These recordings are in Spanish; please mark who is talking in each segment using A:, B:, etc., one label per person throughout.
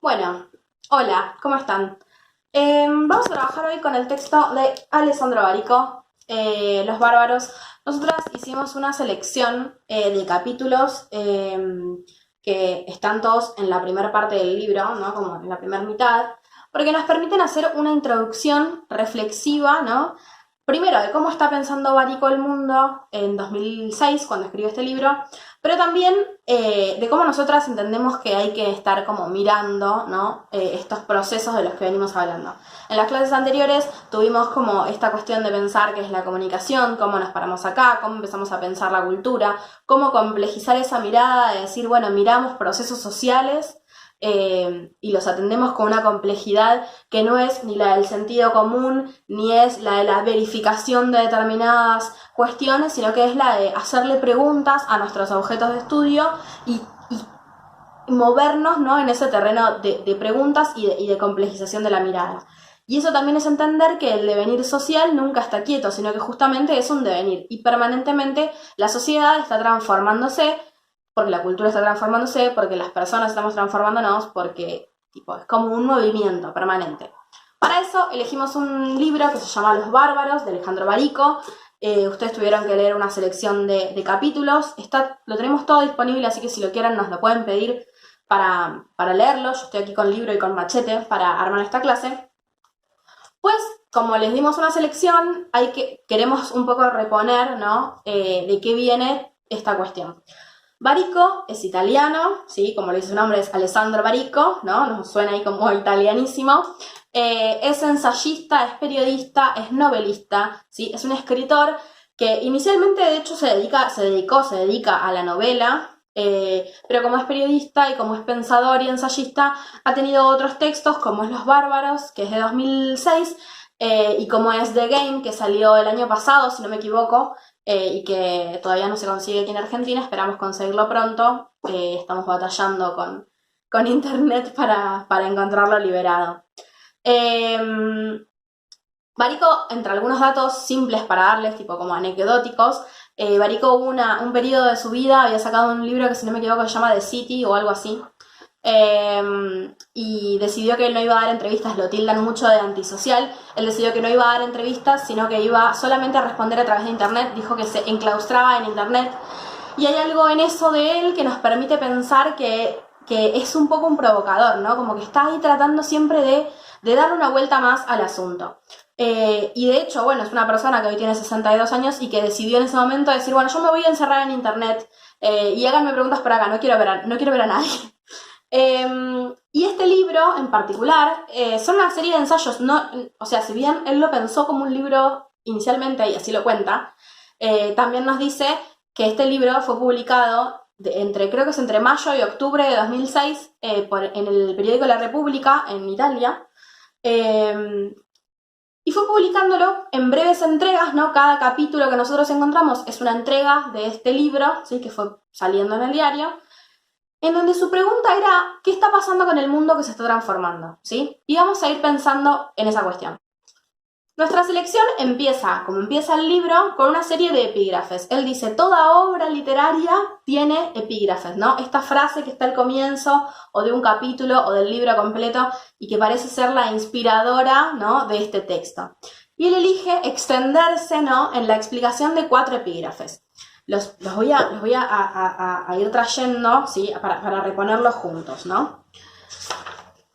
A: Bueno, hola, ¿cómo están? Vamos a trabajar hoy con el texto de Alessandro Barico, Los Bárbaros. Nosotras hicimos una selección de capítulos que están todos en la primera parte del libro, ¿no? Como en la primera mitad, porque nos permiten hacer una introducción reflexiva, ¿no? Primero, de cómo está pensando Barico el mundo en 2006, cuando escribió este libro, pero también de cómo nosotras entendemos que hay que estar como mirando, ¿no? Estos procesos de los que venimos hablando. En las clases anteriores tuvimos como esta cuestión de pensar qué es la comunicación, cómo nos paramos acá, cómo empezamos a pensar la cultura, cómo complejizar esa mirada de decir, bueno, miramos procesos sociales y los atendemos con una complejidad que no es ni la del sentido común, ni es la de la verificación de determinadas cuestiones, sino que es la de hacerle preguntas a nuestros objetos de estudio y movernos, ¿no? En ese terreno de preguntas y de complejización de la mirada. Y eso también es entender que el devenir social nunca está quieto, sino que justamente es un devenir. Y permanentemente la sociedad está transformándose, porque la cultura está transformándose, porque las personas estamos transformándonos, porque tipo, es como un movimiento permanente. Para eso elegimos un libro que se llama Los Bárbaros, de Alejandro Barico. Ustedes tuvieron que leer una selección de capítulos. Lo tenemos todo disponible, así que si lo quieren nos lo pueden pedir para leerlo. Yo estoy aquí con libro y con machete para armar esta clase. Pues, como les dimos una selección, queremos un poco reponer, ¿no? De qué viene esta cuestión. Barico es italiano, ¿sí? Como le dice su nombre, es Alessandro Barico, ¿no? Nos suena ahí como italianísimo. Es ensayista, es periodista, es novelista, ¿sí? Es un escritor que inicialmente, de hecho, se dedica a la novela, pero como es periodista y como es pensador y ensayista, ha tenido otros textos como es Los Bárbaros, que es de 2006, y como es The Game, que salió el año pasado, si no me equivoco, y que todavía no se consigue aquí en Argentina, esperamos conseguirlo pronto. Estamos batallando con internet para encontrarlo liberado. Barico, entre algunos datos simples para darles, tipo como anecdóticos, Barico hubo un periodo de su vida, había sacado un libro que si no me equivoco se llama The City o algo así, y decidió que él no iba a dar entrevistas, lo tildan mucho de antisocial. Él decidió que no iba a dar entrevistas, sino que iba solamente a responder a través de internet. Dijo que se enclaustraba en internet, y hay algo en eso de él que nos permite pensar que es un poco un provocador, ¿no? Como que está ahí tratando siempre de darle una vuelta más al asunto. Y de hecho, bueno, es una persona que hoy tiene 62 años y que decidió en ese momento decir, bueno, yo me voy a encerrar en internet y háganme preguntas por acá, no quiero ver a nadie. Y este libro en particular son una serie de ensayos, no, o sea, si bien él lo pensó como un libro inicialmente, y así lo cuenta, también nos dice que este libro fue publicado creo que es entre mayo y octubre de 2006 en el periódico La República en Italia, y fue publicándolo en breves entregas, ¿no? Cada capítulo que nosotros encontramos es una entrega de este libro, ¿sí? Que fue saliendo en el diario, en donde su pregunta era, ¿qué está pasando con el mundo que se está transformando? ¿Sí? Y vamos a ir pensando en esa cuestión. Nuestra selección empieza, como empieza el libro, con una serie de epígrafes. Él dice, toda obra literaria tiene epígrafes, ¿no? Esta frase que está al comienzo, o de un capítulo, o del libro completo, y que parece ser la inspiradora, ¿no? De este texto. Y él elige extenderse, ¿no? En la explicación de 4 epígrafes. Los voy a ir trayendo, ¿sí? Para reponerlos juntos, ¿no?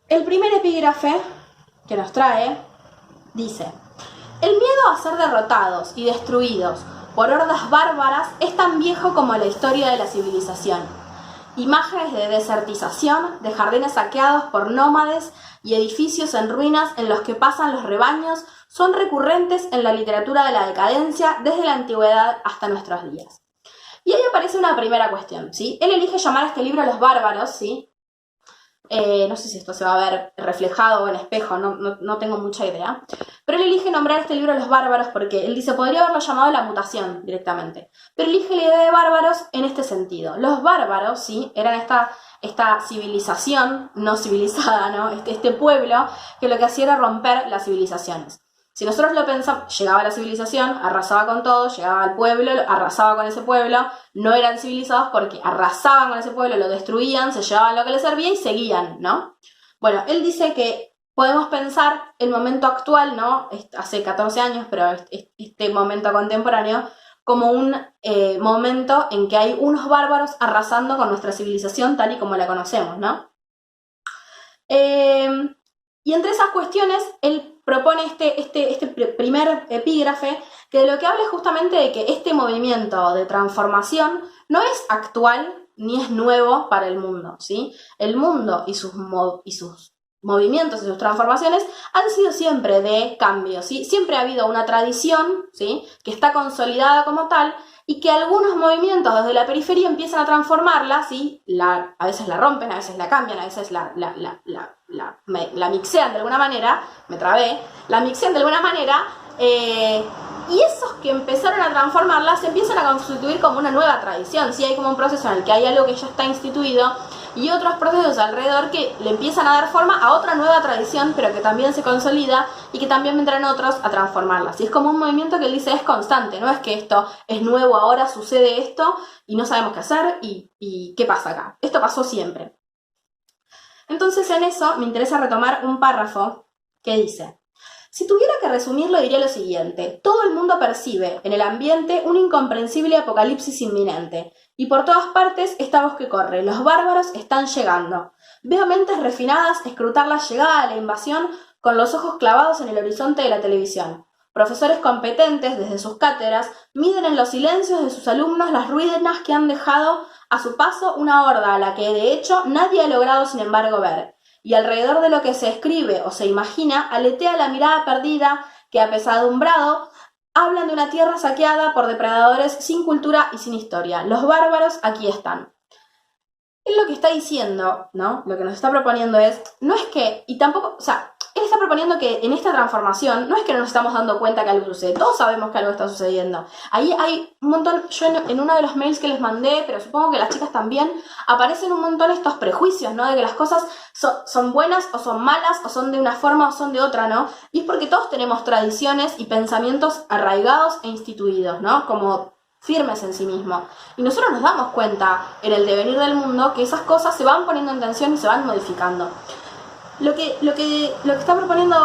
A: El primer epígrafe que nos trae dice, el miedo a ser derrotados y destruidos por hordas bárbaras es tan viejo como la historia de la civilización. Imágenes de desertización, de jardines saqueados por nómades y edificios en ruinas en los que pasan los rebaños son recurrentes en la literatura de la decadencia desde la antigüedad hasta nuestros días. Y ahí aparece una primera cuestión, ¿sí? Él elige llamar a este libro Los Bárbaros, ¿sí? No sé si esto se va a ver reflejado en espejo, no tengo mucha idea. Pero él elige nombrar este libro Los Bárbaros porque él dice, podría haberlo llamado La Mutación directamente. Pero elige la idea de bárbaros en este sentido. Los bárbaros, ¿sí? Eran esta civilización no civilizada, ¿no? Este pueblo que lo que hacía era romper las civilizaciones. Si nosotros lo pensamos, llegaba la civilización, arrasaba con todo, llegaba al pueblo, arrasaba con ese pueblo, no eran civilizados porque arrasaban con ese pueblo, lo destruían, se llevaban lo que les servía y seguían, ¿no? Bueno, él dice que podemos pensar el momento actual, ¿no? Hace 14 años, pero este momento contemporáneo, como un momento en que hay unos bárbaros arrasando con nuestra civilización tal y como la conocemos, ¿no? Y entre esas cuestiones, él propone este primer epígrafe, que de lo que habla es justamente de que este movimiento de transformación no es actual ni es nuevo para el mundo, ¿sí? El mundo y sus movimientos y sus transformaciones han sido siempre de cambio, ¿sí? Siempre ha habido una tradición, ¿sí? Que está consolidada como tal y que algunos movimientos desde la periferia empiezan a transformarla, ¿sí? A veces la rompen, a veces la cambian, a veces la mixean de alguna manera, me trabé, la mixean de alguna manera, y esos que empezaron a transformarla se empiezan a constituir como una nueva tradición, ¿sí? Hay como un proceso en el que hay algo que ya está instituido y otros procesos alrededor que le empiezan a dar forma a otra nueva tradición, pero que también se consolida y que también vendrán otros a transformarla. ¿Sí? Es como un movimiento que él dice es constante, no es que esto es nuevo, ahora sucede esto y no sabemos qué hacer y qué pasa acá. Esto pasó siempre. Entonces en eso me interesa retomar un párrafo que dice: si tuviera que resumirlo diría lo siguiente: todo el mundo percibe en el ambiente un incomprensible apocalipsis inminente, y por todas partes esta voz que corre: los bárbaros están llegando. Veo mentes refinadas escrutar la llegada de la invasión con los ojos clavados en el horizonte de la televisión. Profesores competentes desde sus cátedras miden en los silencios de sus alumnos las ruinas que han dejado a su paso una horda a la que de hecho nadie ha logrado sin embargo ver. Y alrededor de lo que se escribe o se imagina aletea la mirada perdida que, apesadumbrado, hablan de una tierra saqueada por depredadores sin cultura y sin historia. Los bárbaros aquí están. Él lo que está diciendo, ¿no? Lo que nos está proponiendo es, no es que, y tampoco, o sea, él está proponiendo que en esta transformación no es que no nos estamos dando cuenta que algo sucede, todos sabemos que algo está sucediendo. Ahí hay un montón, yo en uno de los mails que les mandé, pero supongo que las chicas también, aparecen un montón estos prejuicios, ¿no? De que las cosas son buenas o son malas, o son de una forma o son de otra, ¿no? Y es porque todos tenemos tradiciones y pensamientos arraigados e instituidos, ¿no? Como firmes en sí mismo. Y nosotros nos damos cuenta en el devenir del mundo que esas cosas se van poniendo en tensión y se van modificando. Lo que está proponiendo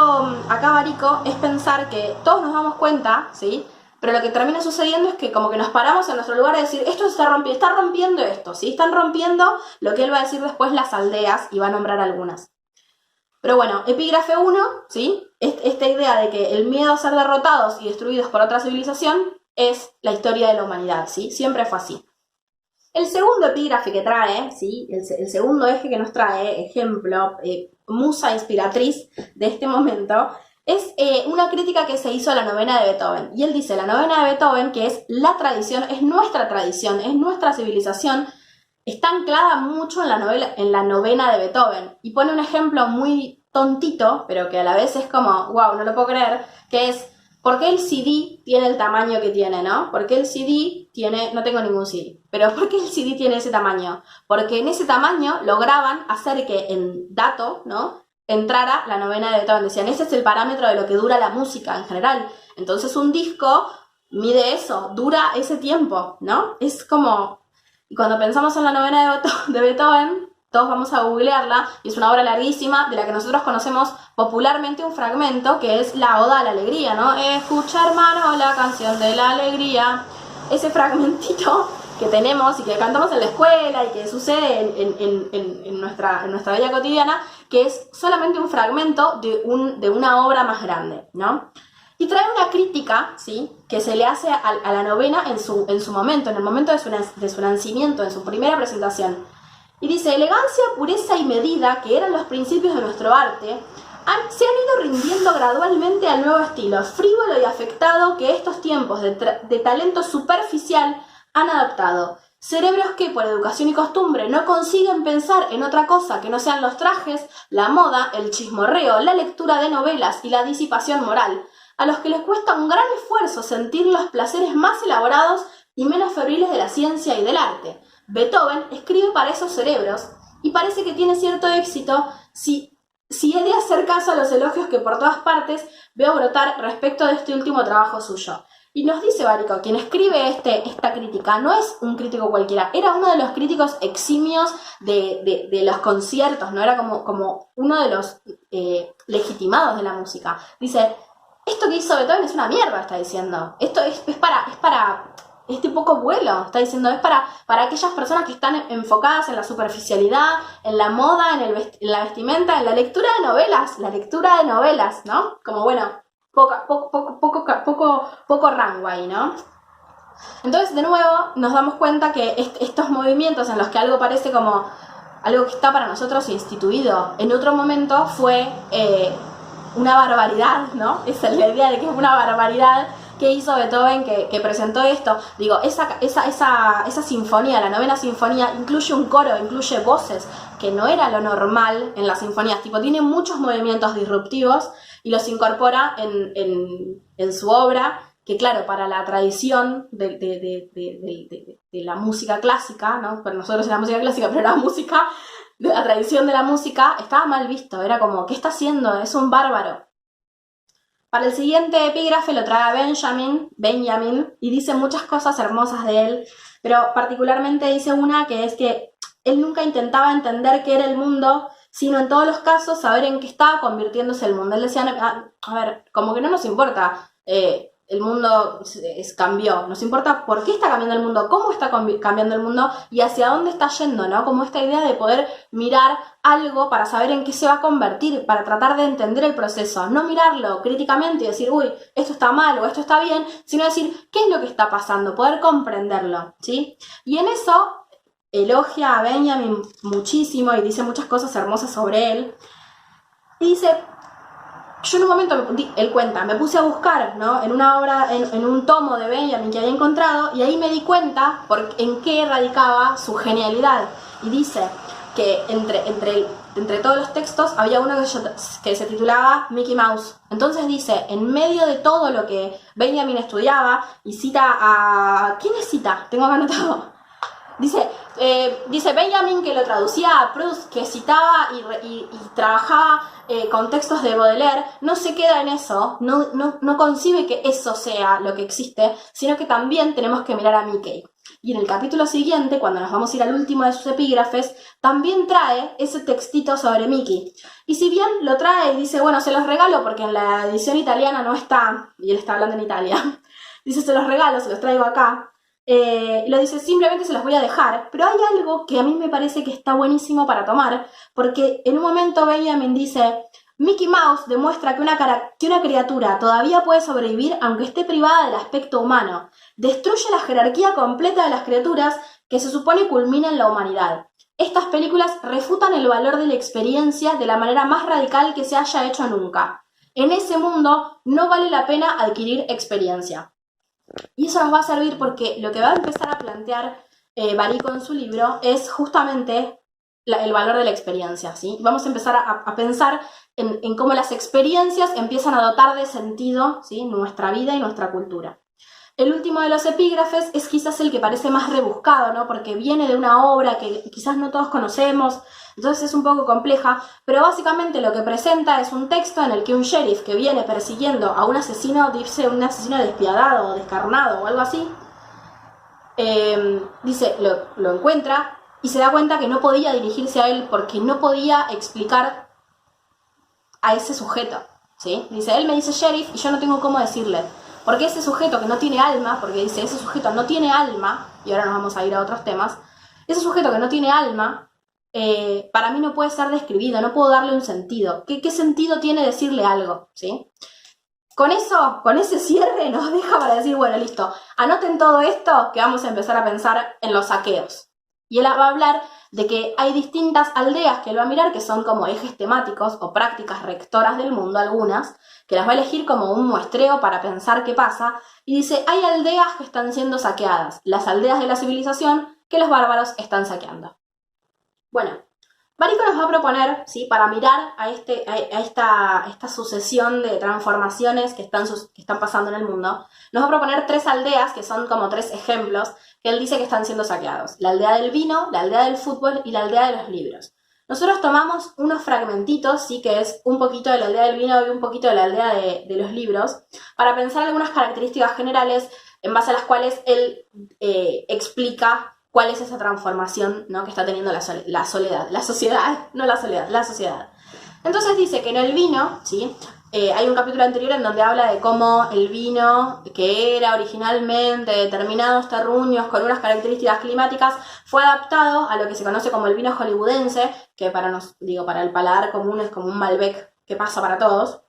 A: acá Barico es pensar que todos nos damos cuenta, ¿sí? Pero lo que termina sucediendo es que como que nos paramos en nuestro lugar de decir, esto está rompiendo esto, ¿sí? Están rompiendo lo que él va a decir después las aldeas y va a nombrar algunas. Pero bueno, epígrafe 1, ¿sí? Esta idea de que el miedo a ser derrotados y destruidos por otra civilización es la historia de la humanidad, ¿sí? Siempre fue así. El segundo epígrafe que trae, ¿sí? El segundo eje que nos trae, ejemplo, musa inspiratriz de este momento, es una crítica que se hizo a la novena de Beethoven. Y él dice, la novena de Beethoven, que es la tradición, es nuestra civilización, está anclada mucho en la novena de Beethoven. Y pone un ejemplo muy tontito, pero que a la vez es como, wow, no lo puedo creer, que es, ¿por qué el CD tiene el tamaño que tiene, no? ¿Por qué el CD tiene, no tengo ningún CD, pero ¿por qué el CD tiene ese tamaño? Porque en ese tamaño lograban hacer que en dato, ¿no?, entrara la novena de Beethoven. Decían, ese es el parámetro de lo que dura la música en general. Entonces un disco mide eso, dura ese tiempo, ¿no? Es como, y cuando pensamos en la novena de Beethoven, todos vamos a googlearla, y es una obra larguísima de la que nosotros conocemos popularmente un fragmento, que es la Oda a la Alegría, ¿no? Escucha, hermano, la canción de la alegría. Ese fragmentito que tenemos y que cantamos en la escuela y que sucede en nuestra vida cotidiana, que es solamente un fragmento de una obra más grande, ¿no? Y trae una crítica, ¿sí?, que se le hace a la novena en su momento, en el momento de su nacimiento, en su primera presentación. Y dice, elegancia, pureza y medida, que eran los principios de nuestro arte, se han ido rindiendo gradualmente al nuevo estilo frívolo y afectado que estos tiempos de talento superficial han adoptado. Cerebros que, por educación y costumbre, no consiguen pensar en otra cosa que no sean los trajes, la moda, el chismorreo, la lectura de novelas y la disipación moral, a los que les cuesta un gran esfuerzo sentir los placeres más elaborados y menos febriles de la ciencia y del arte. Beethoven escribe para esos cerebros y parece que tiene cierto éxito si he de hacer caso a los elogios que por todas partes veo brotar respecto de este último trabajo suyo. Y nos dice Bárico, quien escribe esta crítica, no es un crítico cualquiera, era uno de los críticos eximios de los conciertos, ¿no? Era como uno de los legitimados de la música. Dice, esto que hizo Beethoven es una mierda, está diciendo. Esto es para este poco vuelo, está diciendo, es para aquellas personas que están enfocadas en la superficialidad, en la moda, en la vestimenta, en la lectura de novelas, ¿no? Como bueno, poco rango ahí, ¿no? Entonces, de nuevo, nos damos cuenta que estos movimientos en los que algo parece como algo que está para nosotros instituido, en otro momento fue una barbaridad, ¿no? Esa es la idea de que es una barbaridad que hizo Beethoven, que presentó esto. Digo, esa sinfonía, la novena sinfonía, incluye un coro, incluye voces, que no era lo normal en las sinfonías. Tipo, tiene muchos movimientos disruptivos y los incorpora en su obra, que claro, para la tradición de la música clásica, ¿no? Para nosotros es la música clásica, pero la música, de la tradición de la música, estaba mal visto. Era como, ¿qué está haciendo? Es un bárbaro. Para el siguiente epígrafe lo trae Benjamin, y dice muchas cosas hermosas de él, pero particularmente dice una que es que él nunca intentaba entender qué era el mundo, sino en todos los casos saber en qué estaba convirtiéndose el mundo. Él decía, a ver, como que no nos importa, el mundo cambió, nos importa por qué está cambiando el mundo, cómo está cambiando el mundo y hacia dónde está yendo, ¿no? Como esta idea de poder mirar algo para saber en qué se va a convertir, para tratar de entender el proceso, no mirarlo críticamente y decir, uy, esto está mal o esto está bien, sino decir, ¿qué es lo que está pasando? Poder comprenderlo, ¿sí? Y en eso elogia a Benjamin muchísimo y dice muchas cosas hermosas sobre él. Y dice, yo en un momento, él cuenta, me puse a buscar, ¿no? En una obra, en un tomo de Benjamin que había encontrado, y ahí me di cuenta en qué radicaba su genialidad. Y dice que entre todos los textos había uno que se titulaba Mickey Mouse. Entonces dice, en medio de todo lo que Benjamin estudiaba, y cita a... ¿Quién es cita? Tengo acá anotado. Dice Benjamin que lo traducía a Proust, que citaba y trabajaba con textos de Baudelaire, no se queda en eso, no concibe que eso sea lo que existe, sino que también tenemos que mirar a Mickey. Y en el capítulo siguiente, cuando nos vamos a ir al último de sus epígrafes, también trae ese textito sobre Mickey. Y si bien lo trae y dice, bueno, se los regalo porque en la edición italiana no está, y él está hablando en Italia, dice, se los regalo, se los traigo acá. Lo dice, simplemente se los voy a dejar, pero hay algo que a mí me parece que está buenísimo para tomar, porque en un momento Benjamin dice, Mickey Mouse demuestra que una criatura todavía puede sobrevivir aunque esté privada del aspecto humano, destruye la jerarquía completa de las criaturas que se supone culminan la humanidad. Estas películas refutan el valor de la experiencia de la manera más radical que se haya hecho nunca. En ese mundo no vale la pena adquirir experiencia. Y eso nos va a servir porque lo que va a empezar a plantear Bárico en su libro es justamente el valor de la experiencia, ¿sí? Vamos a empezar a pensar en cómo las experiencias empiezan a dotar de sentido, ¿sí?, nuestra vida y nuestra cultura. El último de los epígrafes es quizás el que parece más rebuscado, ¿no? Porque viene de una obra que quizás no todos conocemos, entonces es un poco compleja, pero básicamente lo que presenta es un texto en el que un sheriff que viene persiguiendo a un asesino, dice un asesino despiadado o descarnado o algo así, dice, lo encuentra y se da cuenta que no podía dirigirse a él porque no podía explicar a ese sujeto, ¿sí? Dice, él me dice sheriff y yo no tengo cómo decirle. Porque ese sujeto que no tiene alma, porque dice, ese sujeto no tiene alma, y ahora nos vamos a ir a otros temas, ese sujeto que no tiene alma, para mí no puede ser describido, no puedo darle un sentido. ¿Qué sentido tiene decirle algo? ¿Sí? Con eso, con ese cierre nos deja para decir, bueno, listo, anoten todo esto que vamos a empezar a pensar en los saqueos. Y él va a hablar de que hay distintas aldeas que él va a mirar, que son como ejes temáticos o prácticas rectoras del mundo, algunas, que las va a elegir como un muestreo para pensar qué pasa, y dice, hay aldeas que están siendo saqueadas, las aldeas de la civilización que los bárbaros están saqueando. Bueno, Bárico nos va a proponer, ¿sí?, para mirar a esta sucesión de transformaciones que están pasando en el mundo, nos va a proponer 3 aldeas que son como 3 ejemplos que él dice que están siendo saqueados. La aldea del vino, la aldea del fútbol y la aldea de los libros. nosotros tomamos unos fragmentitos, sí, que es un poquito de la aldea del vino y un poquito de la aldea de los libros, para pensar algunas características generales en base a las cuales él explica cuál es esa transformación, ¿no?, que está teniendo la sociedad. Entonces dice que en el vino, ¿sí? Hay un capítulo anterior en donde habla de cómo el vino, que era originalmente de determinados terruños con unas características climáticas, fue adaptado a lo que se conoce como el vino hollywoodense, que para el paladar común es como un Malbec que pasa para todos.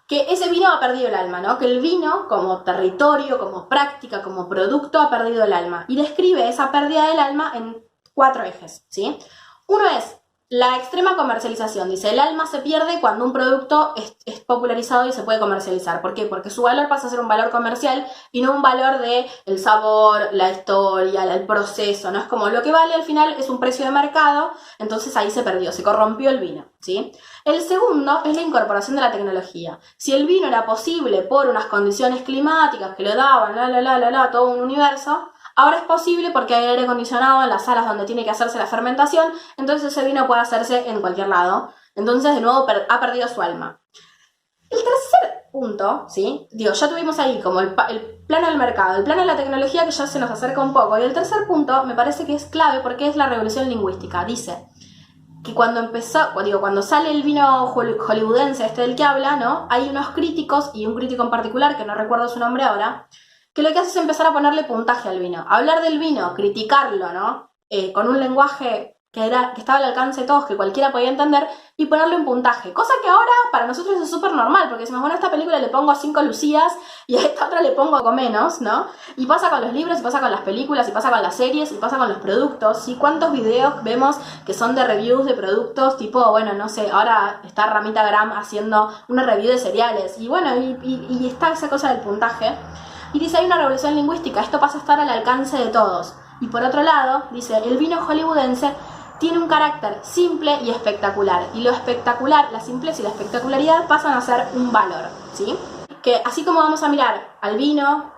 A: Que ese vino ha perdido el alma, ¿no? Que el vino, como territorio, como práctica, como producto, ha perdido el alma. Y describe esa pérdida del alma en 4 ejes, ¿sí? Uno es la extrema comercialización. Dice, el alma se pierde cuando un producto es popularizado y se puede comercializar. ¿Por qué? Porque su valor pasa a ser un valor comercial y no un valor de el sabor, la historia, el proceso, ¿no? Es como lo que vale al final es un precio de mercado, entonces ahí se perdió, se corrompió el vino, ¿sí? El segundo es la incorporación de la tecnología. Si el vino era posible por unas condiciones climáticas que lo daban, todo un universo, ahora es posible porque hay aire acondicionado en las salas donde tiene que hacerse la fermentación, entonces ese vino puede hacerse en cualquier lado. Entonces, de nuevo, ha perdido su alma. El tercer punto, ¿sí? Ya tuvimos ahí como el plano del mercado, el plano de la tecnología, que ya se nos acerca un poco. Y el tercer punto me parece que es clave porque es la revolución lingüística. Dice que cuando sale el vino hollywoodense del que habla, ¿no? Hay unos críticos, y un crítico en particular, que no recuerdo su nombre ahora, que lo que hace es empezar a ponerle puntaje al vino. Hablar del vino, criticarlo, ¿no? Con un lenguaje que estaba al alcance de todos, que cualquiera podía entender, y ponerle un puntaje. Cosa que ahora para nosotros es súper normal, porque decimos, bueno, a esta película le pongo 5 Lucías y a esta otra le pongo algo menos, ¿no? Y pasa con los libros, y pasa con las películas, y pasa con las series, y pasa con los productos. ¿Y cuántos videos vemos que son de reviews de productos? Tipo, bueno, no sé, ahora está Ramita Gram haciendo una review de cereales. Y bueno, y está esa cosa del puntaje. Y dice, hay una revolución lingüística, esto pasa a estar al alcance de todos. Y por otro lado, dice, el vino hollywoodense tiene un carácter simple y espectacular. Y lo espectacular, la simpleza y la espectacularidad pasan a ser un valor, ¿sí? Que así como vamos a mirar al vino,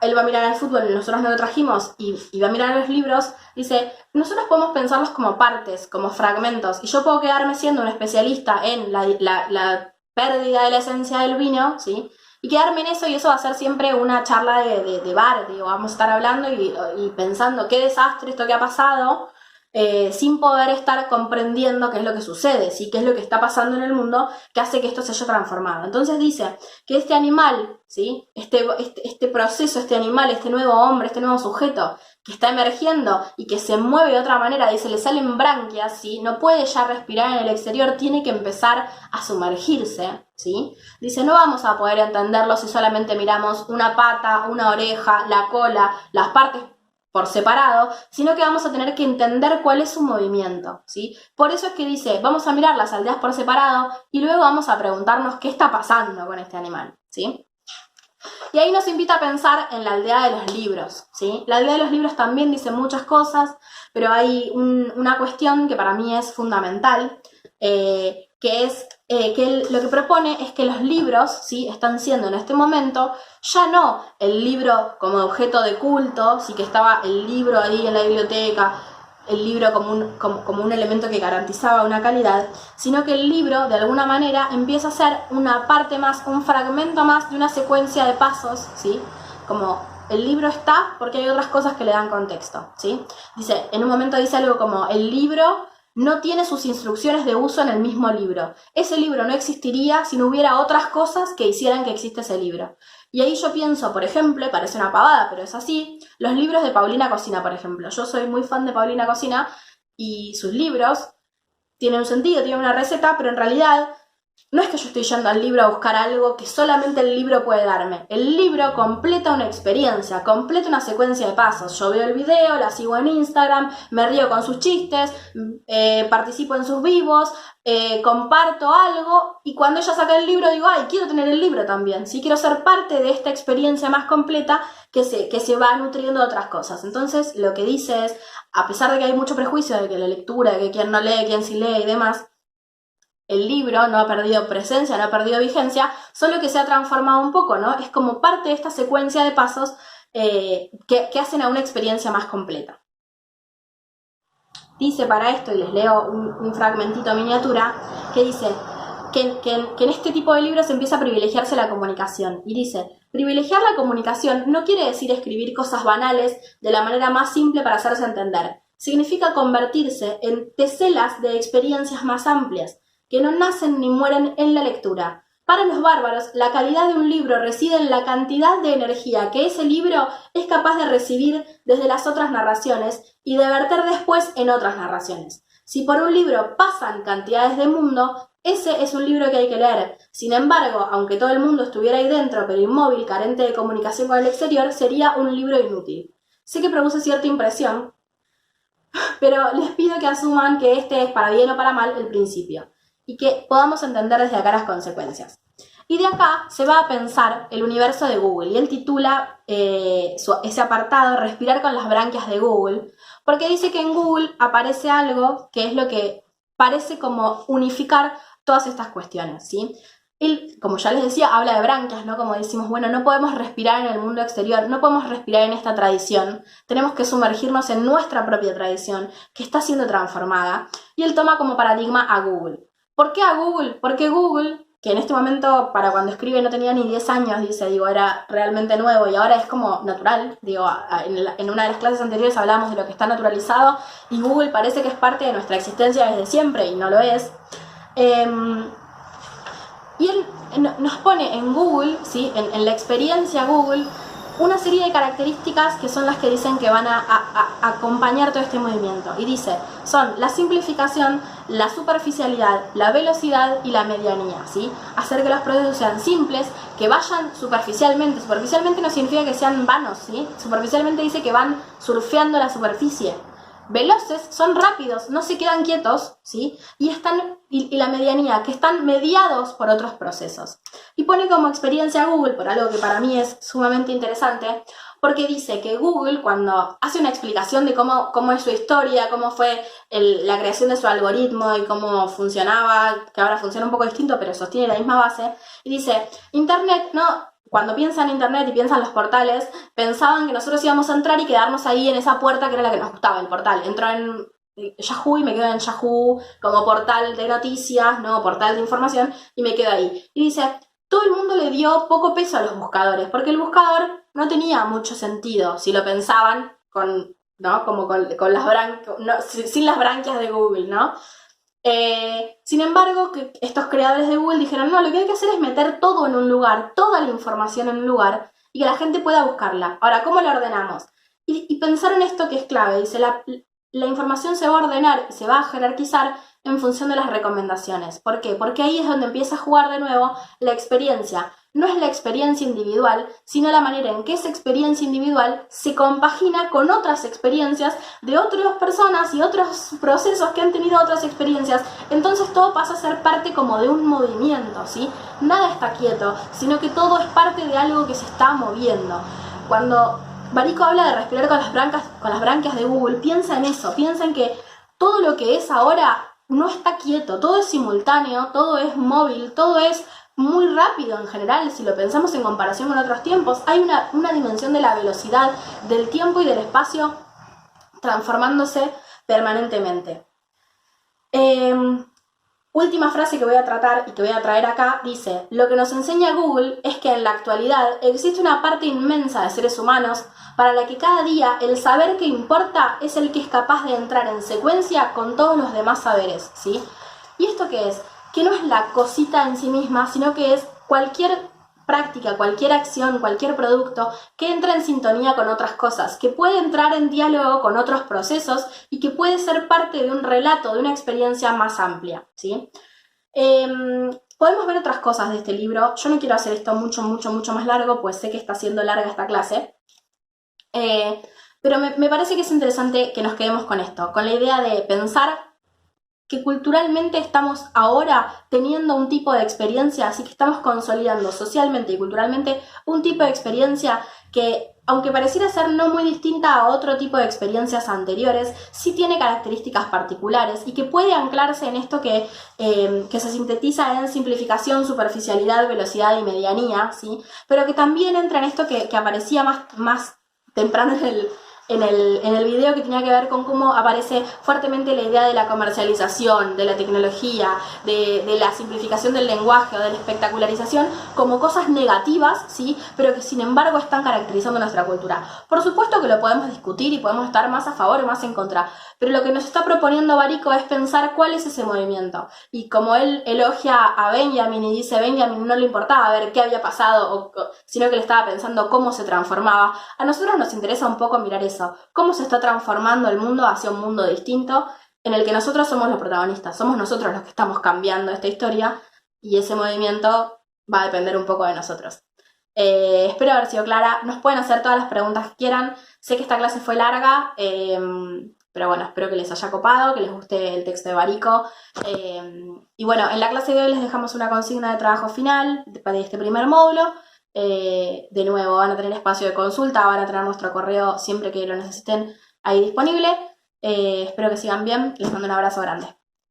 A: él va a mirar al fútbol y nosotros no lo trajimos, y va a mirar a los libros, dice, nosotros podemos pensarlos como partes, como fragmentos. Y yo puedo quedarme siendo un especialista en la pérdida de la esencia del vino, ¿sí? Y quedarme en eso, y eso va a ser siempre una charla de bar, digo, vamos a estar hablando y pensando qué desastre esto que ha pasado, sin poder estar comprendiendo qué es lo que sucede, ¿sí? Qué es lo que está pasando en el mundo que hace que esto se haya transformado. Entonces dice que este animal, ¿sí? Este proceso, este animal, este nuevo hombre, este nuevo sujeto que está emergiendo y que se mueve de otra manera, dice, le salen branquias, ¿sí? No puede ya respirar en el exterior, tiene que empezar a sumergirse, ¿sí? Dice, no vamos a poder entenderlo si solamente miramos una pata, una oreja, la cola, las partes por separado, sino que vamos a tener que entender cuál es su movimiento, ¿sí? Por eso es que dice, vamos a mirar las aldeas por separado y luego vamos a preguntarnos qué está pasando con este animal, ¿sí? Y ahí nos invita a pensar en la aldea de los libros, ¿sí? La aldea de los libros también dice muchas cosas, pero hay una cuestión que para mí es fundamental, que es que lo que propone es que los libros, ¿sí?, están siendo en este momento ya no el libro como objeto de culto, sí, que estaba el libro ahí en la biblioteca, el libro como un elemento que garantizaba una calidad, sino que el libro de alguna manera empieza a ser una parte más, un fragmento más de una secuencia de pasos, ¿sí? Como el libro está porque hay otras cosas que le dan contexto, ¿sí? Dice, en un momento dice algo como, el libro no tiene sus instrucciones de uso en el mismo libro. Ese libro no existiría si no hubiera otras cosas que hicieran que exista ese libro. Y ahí yo pienso, por ejemplo, parece una pavada, pero es así, los libros de Paulina Cocina, por ejemplo. Yo soy muy fan de Paulina Cocina y sus libros tienen un sentido, tienen una receta, pero en realidad no es que yo estoy yendo al libro a buscar algo que solamente el libro puede darme. El libro completa una experiencia, completa una secuencia de pasos. Yo veo el video, la sigo en Instagram, me río con sus chistes, participo en sus vivos, comparto algo, y cuando ella saca el libro digo, ay, quiero tener el libro también, ¿sí? Quiero ser parte de esta experiencia más completa que se va nutriendo de otras cosas. Entonces lo que dice es, a pesar de que hay mucho prejuicio de que la lectura, de que quien no lee, quien sí lee y demás, el libro no ha perdido presencia, no ha perdido vigencia, solo que se ha transformado un poco, ¿no? Es como parte de esta secuencia de pasos que hacen a una experiencia más completa. dice para esto, y les leo un fragmentito miniatura, que dice que en este tipo de libros empieza a privilegiarse la comunicación. Y dice, privilegiar la comunicación no quiere decir escribir cosas banales de la manera más simple para hacerse entender. Significa convertirse en teselas de experiencias más amplias, que no nacen ni mueren en la lectura. Para los bárbaros, la calidad de un libro reside en la cantidad de energía que ese libro es capaz de recibir desde las otras narraciones y de verter después en otras narraciones. Si por un libro pasan cantidades de mundo, ese es un libro que hay que leer. Sin embargo, aunque todo el mundo estuviera ahí dentro, pero inmóvil, carente de comunicación con el exterior, sería un libro inútil. Sé que produce cierta impresión, pero les pido que asuman que este es, para bien o para mal, el principio, y que podamos entender desde acá las consecuencias. Y de acá se va a pensar el universo de Google, y él titula ese apartado Respirar con las branquias de Google, porque dice que en Google aparece algo que es lo que parece como unificar todas estas cuestiones, ¿sí? Él, como ya les decía, habla de branquias, ¿no? Como decimos, bueno, no podemos respirar en el mundo exterior, no podemos respirar en esta tradición, tenemos que sumergirnos en nuestra propia tradición, que está siendo transformada, y él toma como paradigma a Google. ¿Por qué a Google? Porque Google, que en este momento, para cuando escribe, no tenía ni 10 años, dice, era realmente nuevo, y ahora es como natural, en una de las clases anteriores hablábamos de lo que está naturalizado, y Google parece que es parte de nuestra existencia desde siempre, y no lo es. Y él nos pone en Google, ¿sí? en la experiencia Google, una serie de características que son las que dicen que van a acompañar todo este movimiento. Y dice, son la simplificación, la superficialidad, la velocidad y la medianía, ¿sí? Hacer que los procesos sean simples, que vayan superficialmente. Superficialmente no significa que sean vanos, ¿sí? Superficialmente dice que van surfeando la superficie. Veloces, son rápidos, no se quedan quietos, ¿sí? Y la medianía, que están mediados por otros procesos. Y pone como experiencia Google, por algo que para mí es sumamente interesante, porque dice que Google, cuando hace una explicación de cómo es su historia, cómo fue la creación de su algoritmo y cómo funcionaba, que ahora funciona un poco distinto, pero sostiene la misma base, y dice, Internet no... Cuando piensan en Internet y piensan los portales, pensaban que nosotros íbamos a entrar y quedarnos ahí en esa puerta que era la que nos gustaba, el portal. Entro en Yahoo y me quedo en Yahoo como portal de noticias, ¿no? Portal de información, y me quedo ahí. Y dice, todo el mundo le dio poco peso a los buscadores, porque el buscador no tenía mucho sentido si lo pensaban ¿no? Como con las branquias, no, sin las branquias de Google, ¿no? Sin embargo, que estos creadores de Google dijeron, no, lo que hay que hacer es meter todo en un lugar, toda la información en un lugar, y que la gente pueda buscarla. Ahora, ¿cómo la ordenamos? Y pensaron esto que es clave, dice, la información se va a ordenar y se va a jerarquizar en función de las recomendaciones. ¿Por qué? Porque ahí es donde empieza a jugar de nuevo la experiencia. No es la experiencia individual, sino la manera en que esa experiencia individual se compagina con otras experiencias de otras personas y otros procesos que han tenido otras experiencias. Entonces todo pasa a ser parte como de un movimiento, ¿sí? Nada está quieto, sino que todo es parte de algo que se está moviendo. Cuando Barico habla de respirar con las branquias de Google, piensa en eso, piensa en que todo lo que es ahora no está quieto, todo es simultáneo, todo es móvil, todo es muy rápido en general. Si lo pensamos en comparación con otros tiempos, hay una dimensión de la velocidad, del tiempo y del espacio transformándose permanentemente. Última frase que voy a tratar y que voy a traer acá, dice, lo que nos enseña Google es que en la actualidad existe una parte inmensa de seres humanos para la que cada día el saber que importa es el que es capaz de entrar en secuencia con todos los demás saberes, ¿sí? ¿Y esto qué es? Que no es la cosita en sí misma, sino que es cualquier práctica, cualquier acción, cualquier producto que entra en sintonía con otras cosas, que puede entrar en diálogo con otros procesos y que puede ser parte de un relato, de una experiencia más amplia, ¿sí? Podemos ver otras cosas de este libro. Yo no quiero hacer esto mucho más largo, pues sé que está siendo larga esta clase, pero me parece que es interesante que nos quedemos con esto, con la idea de pensar que culturalmente estamos ahora teniendo un tipo de experiencia, así que estamos consolidando socialmente y culturalmente un tipo de experiencia que, aunque pareciera ser no muy distinta a otro tipo de experiencias anteriores, sí tiene características particulares y que puede anclarse en esto que se sintetiza en simplificación, superficialidad, velocidad y medianía, ¿sí? Pero que también entra en esto que aparecía más temprano en el video que tenía que ver con cómo aparece fuertemente la idea de la comercialización, de la tecnología, de la simplificación del lenguaje o de la espectacularización como cosas negativas, ¿sí? Pero que sin embargo están caracterizando nuestra cultura. Por supuesto que lo podemos discutir y podemos estar más a favor o más en contra, pero lo que nos está proponiendo Barico es pensar cuál es ese movimiento. Y como él elogia a Benjamin y dice Benjamin no le importaba ver qué había pasado, sino que le estaba pensando cómo se transformaba, a nosotros nos interesa un poco mirar eso, cómo se está transformando el mundo hacia un mundo distinto en el que nosotros somos los protagonistas, somos nosotros los que estamos cambiando esta historia y ese movimiento va a depender un poco de nosotros. Espero haber sido clara, nos pueden hacer todas las preguntas que quieran, sé que esta clase fue larga, pero bueno, espero que les haya copado, que les guste el texto de Barico. Y bueno, en la clase de hoy les dejamos una consigna de trabajo final de este primer módulo. De nuevo, van a tener espacio de consulta, van a tener nuestro correo siempre que lo necesiten ahí disponible. Espero que sigan bien, les mando un abrazo grande.